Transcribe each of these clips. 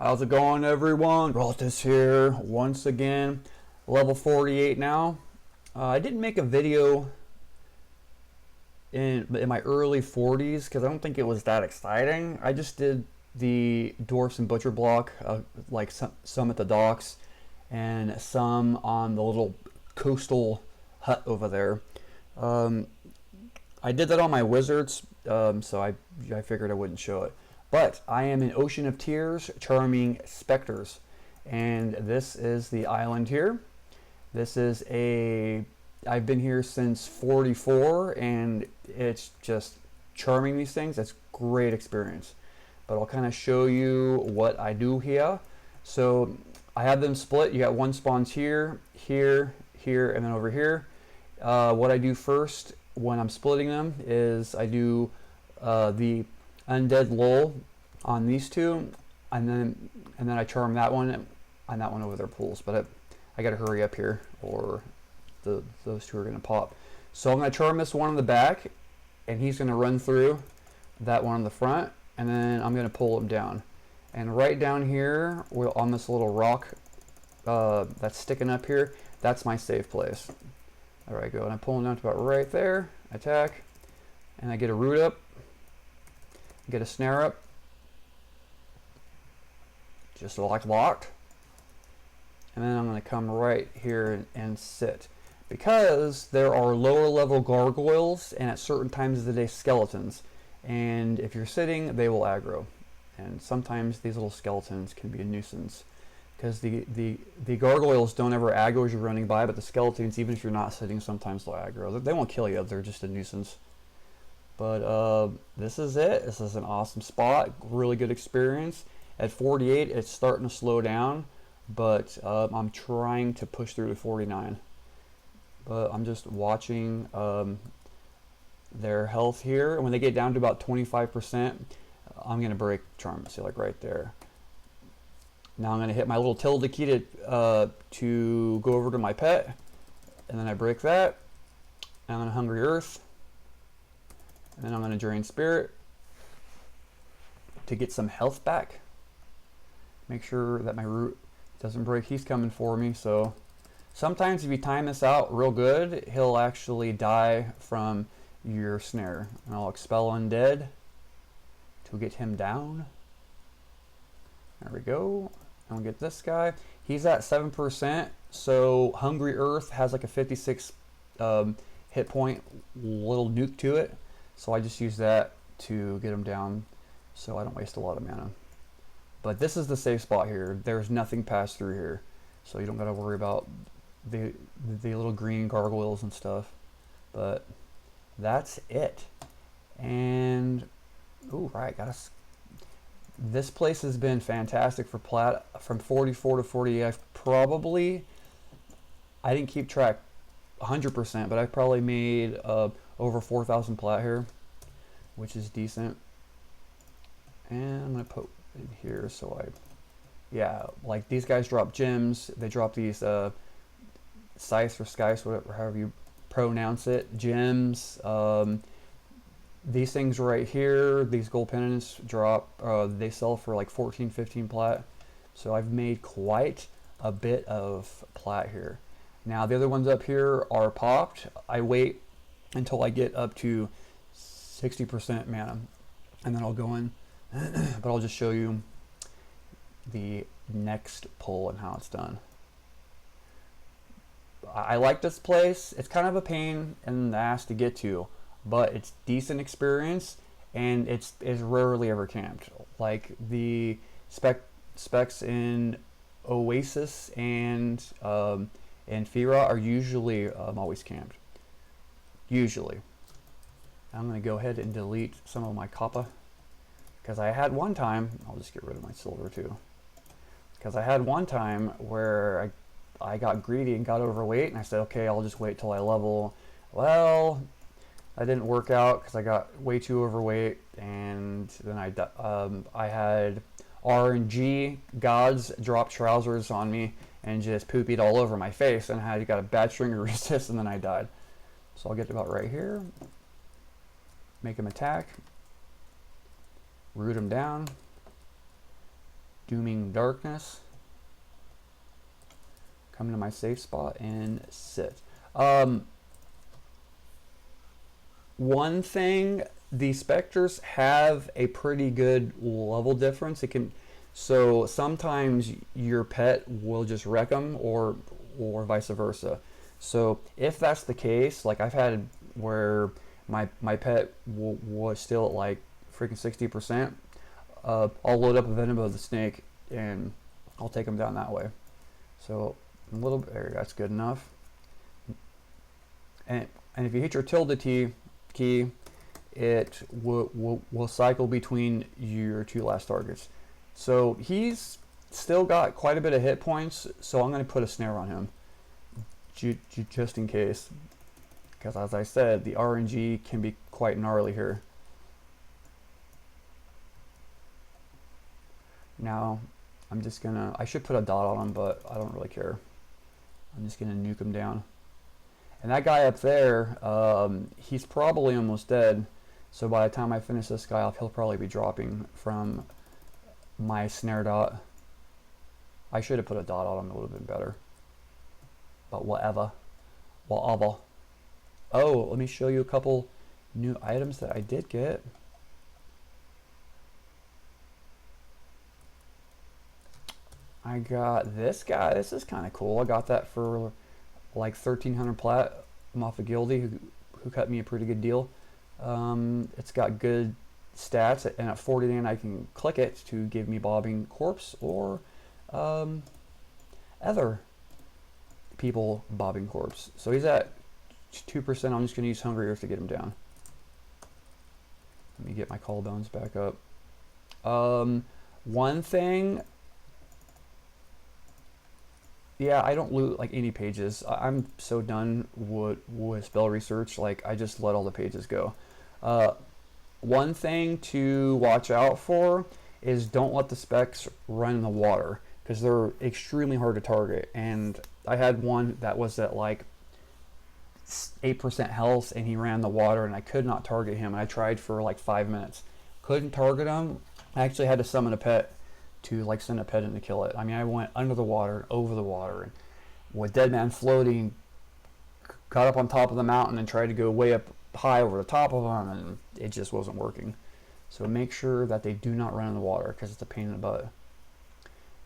How's it going, everyone? Rottis here once again, level 48 now. I didn't make a video in my early 40s because I don't think it was that exciting. I just did the dwarfs and butcher block, like some at the docks and some on the little coastal hut over there. I did that on my wizards, so I figured I wouldn't show it. But I am in Ocean of Tears, charming Spectres, and this is the island here. This is I've been here since 44, and it's just charming these things. It's great experience. But I'll kind of show you what I do here. So I have them split. You got one spawns here, here, here, and then over here. What I do first when I'm splitting them is I do the undead lull on these two, and then I charm that one and that one over their pools. But I got to hurry up here, or those two are going to pop. So I'm going to charm this one on the back, and he's going to run through that one on the front, and then I'm going to pull him down. And right down here, on this little rock that's sticking up here, that's my safe place. There I go, and I pull him down to about right there. Attack, and I get a root up, get a snare up, just locked, and then I'm going to come right here and sit, because there are lower level gargoyles and at certain times of the day skeletons, and if you're sitting they will aggro, and sometimes these little skeletons can be a nuisance, because the gargoyles don't ever aggro as you're running by, but the skeletons, even if you're not sitting, sometimes they'll aggro. They won't kill you, they're just a nuisance. But this is it. This is an awesome spot. Really good experience. At 48, it's starting to slow down, but I'm trying to push through to 49. But I'm just watching their health here. And when they get down to about 25%, I'm going to break charm. See, like right there. Now I'm going to hit my little tilde key to go over to my pet. And then I break that. And I'm going to Hungry Earth. And then I'm going to Drain Spirit to get some health back. Make sure that my root doesn't break. He's coming for me. So sometimes if you time this out real good, he'll actually die from your snare. And I'll Expel Undead to get him down. There we go. And we'll get this guy. He's at 7%. So Hungry Earth has like a 56 hit point little nuke to it. So I just use that to get him down so I don't waste a lot of mana. But this is the safe spot here. There's nothing passed through here. So you don't got to worry about the little green gargoyles and stuff. But that's it. And, ooh, right, this place has been fantastic for Plat. From 44 to 48, I didn't keep track 100%, but I probably made over 4,000 Plat here, which is decent. And I'm going to put in here so yeah, like these guys drop gems. They drop these scythes or skies, whatever, however you pronounce it, gems. These things right here, these gold pendants drop, they sell for like 14, 15 Plat. So I've made quite a bit of Plat here. Now the other ones up here are popped. I wait until I get up to 60% mana, and then I'll go in. But I'll just show you the next pull and how it's done. I like this place. It's kind of a pain in the ass to get to, but it's decent experience, and it's rarely ever camped. Like the specs in Oasis and Fira are usually always camped. Usually. I'm going to go ahead and delete some of my copper, because I had one time, I'll just get rid of my silver too, because I had one time where I got greedy and got overweight, and I said, okay, I'll just wait till I level. Well, that didn't work out because I got way too overweight, and then I had RNG gods drop trousers on me and just poopied all over my face, and I got a bad stringer resist, and then I died. So I'll get about right here, make him attack, root him down, Dooming Darkness. Come to my safe spot and sit. One thing, the Spectres have a pretty good level difference. So sometimes your pet will just wreck them, or vice versa. So if that's the case, like I've had where my pet was still at like freaking 60%, I'll load up a Venom of the Snake and I'll take them down that way. So a little bit there, that's good enough. And if you hit your tilde key, it will cycle between your two last targets. So he's still got quite a bit of hit points, so I'm going to put a snare on him just in case, because as I said, the RNG can be quite gnarly here. Now I'm just gonna, I should put a dot on him, but I don't really care. I'm just gonna nuke him down. And that guy up there, he's probably almost dead. So by the time I finish this guy off, he'll probably be dropping from my snare dot. I should have put a dot on him, a little bit better. But whatever. Whatever. Oh, let me show you a couple new items that I did get. I got this guy. This is kind of cool. I got that for like 1,300 Plat. I'm off of Gildy, who cut me a pretty good deal. It's got good stats, and at 49 I can click it to give me Bobbing Corpse or other people Bobbing Corpse. So he's at 2%. I'm just going to use Hungry Earth to get him down. Let me get my collarbones back up. One thing, yeah, I don't loot like any pages. I'm so done with spell research. Like I just let all the pages go. One thing to watch out for is don't let the specs run in the water, because they're extremely hard to target. And I had one that was at like 8% health and he ran in the water and I could not target him. And I tried for like 5 minutes. Couldn't target him. I actually had to summon a pet to like send a pet in to kill it. I mean, I went under the water, over the water, and with Dead Man floating, got up on top of the mountain and tried to go way up high over the top of them, and it just wasn't working. So make sure that they do not run in the water, because it's a pain in the butt.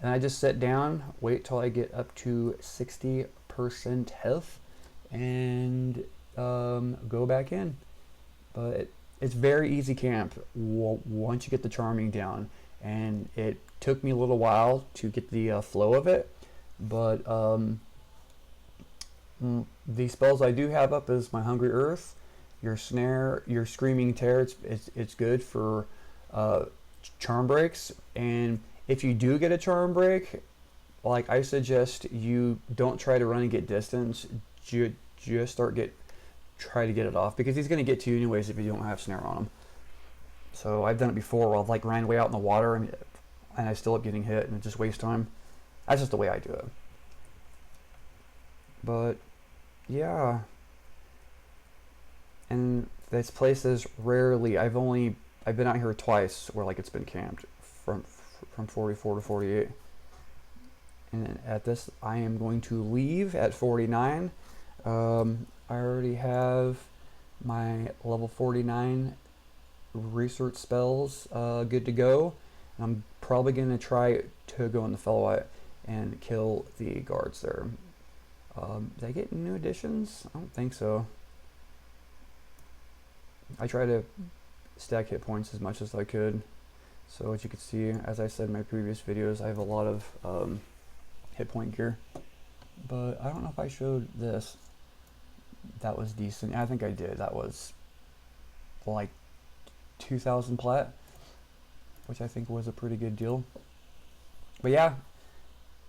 And I just sit down, wait till I get up to 60% health, and go back in. But it's very easy camp once you get the charming down, and it took me a little while to get the flow of it, but the spells I do have up is my Hungry Earth, your Snare, your Screaming Terror. It's good for charm breaks, and if you do get a charm break, like I suggest you don't try to run and get distance. Just try to get it off, because he's going to get to you anyways if you don't have Snare on him. So I've done it before where I've like ran way out in the water and I still up getting hit and it just wastes time. That's just the way I do it. But yeah, and this place is rarely, I've been out here twice where like it's been camped from 44 to 48. And at this, I am going to leave at 49. I already have my level 49 research spells good to go. I'm probably going to try to go in the Fellowite and kill the guards there. Did I get new additions? I don't think so. I try to stack hit points as much as I could. So as you can see, as I said in my previous videos, I have a lot of hit point gear. But I don't know if I showed this. That was decent. I think I did. That was like 2,000 Plat, which I think was a pretty good deal. But yeah,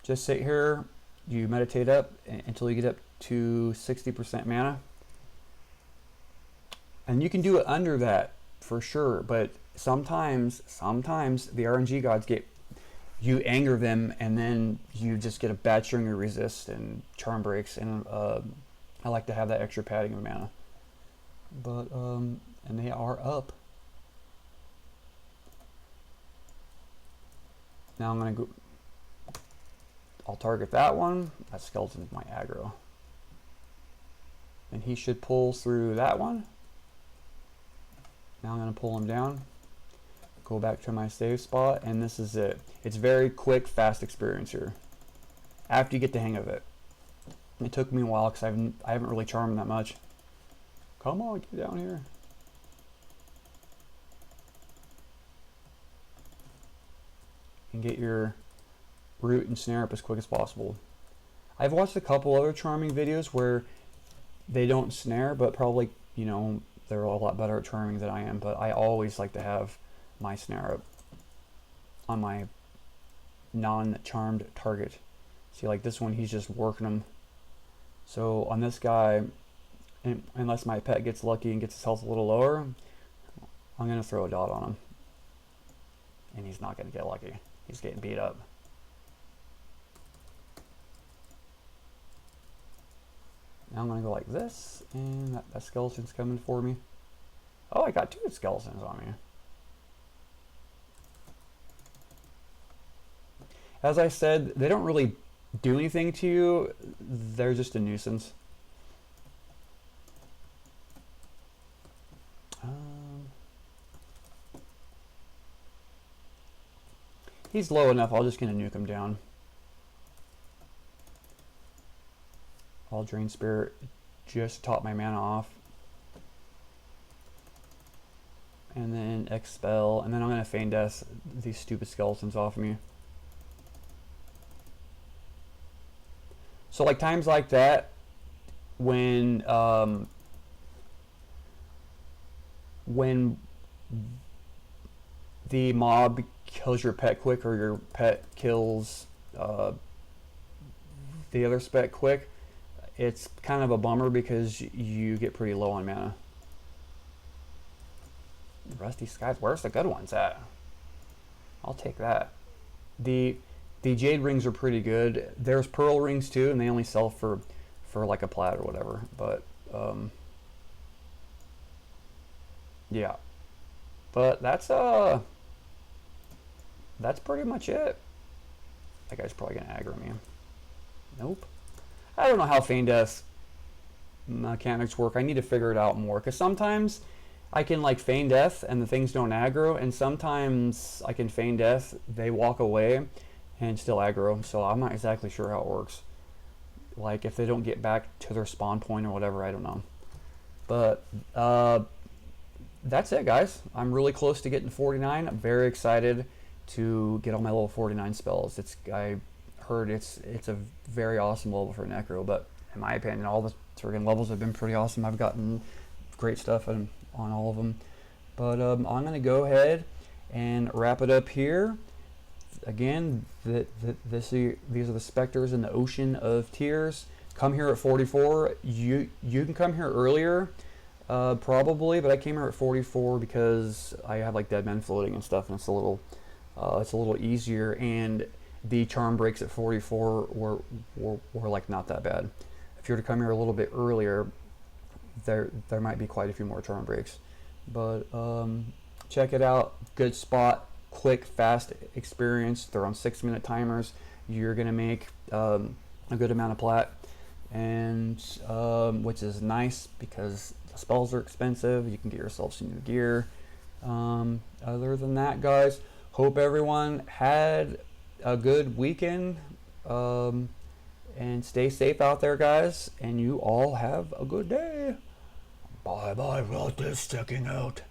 just sit here, you meditate up until you get up to 60% mana. And you can do it under that for sure, but sometimes the RNG gods you anger them, and then you just get a bad string of resist and charm breaks, and I like to have that extra padding of mana. But and they are up. Now I'm going to go, I'll target that one. That skeleton's my aggro. And he should pull through that one. Now I'm going to pull him down. Go back to my save spot, and this is it. It's very quick, fast experience here. After you get the hang of it. It took me a while because I haven't really charmed that much. Come on, get down here. And get your root and snare up as quick as possible. I've watched a couple other charming videos where they don't snare, but probably, you know, they're a lot better at charming than I am. But I always like to have my snare up on my non-charmed target. See, like this one, he's just working them. So on this guy, unless my pet gets lucky and gets his health a little lower, I'm going to throw a dot on him. And he's not going to get lucky. He's getting beat up. Now I'm going to go like this, and that skeleton's coming for me. Oh, I got 2 skeletons on me. As I said, they don't really do anything to you. They're just a nuisance. He's low enough, I'm just going to nuke him down. I'll Drain Spirit just to top my mana off. And then Expel, and then I'm going to Feign Death these stupid skeletons off me. So like times like that, when the mob kills your pet quick, or your pet kills the other spec quick, it's kind of a bummer because you get pretty low on mana. Rusty Skies, where's the good ones at? I'll take that. The Jade rings are pretty good. There's Pearl rings too, and they only sell for like a Plat or whatever. But yeah. But that's pretty much it. That guy's probably gonna aggro me. Nope. I don't know how Feign Death mechanics work. I need to figure it out more, because sometimes I can like Feign Death and the things don't aggro, and sometimes I can Feign Death, they walk away and still aggro. So I'm not exactly sure how it works. Like if they don't get back to their spawn point or whatever, I don't know. But that's it, guys. I'm really close to getting 49. I'm very excited to get all my level 49 spells. I heard it's a very awesome level for Necro, but in my opinion, all the friggin' levels have been pretty awesome. I've gotten great stuff on all of them. But I'm gonna go ahead and wrap it up here. Again, these are the Spectres in the Ocean of Tears. Come here at 44. You can come here earlier, probably, but I came here at 44 because I have like dead men floating and stuff, and it's a little easier, and the charm breaks at 44 were like not that bad. If you were to come here a little bit earlier, there might be quite a few more charm breaks. But check it out. Good spot, quick, fast experience. They're on 6-minute timers. You're gonna make a good amount of Plat, and which is nice because the spells are expensive. You can get yourself some new gear. Other than that, guys, hope everyone had a good weekend, and stay safe out there, guys, and you all have a good day. Bye bye, Rottis checking out.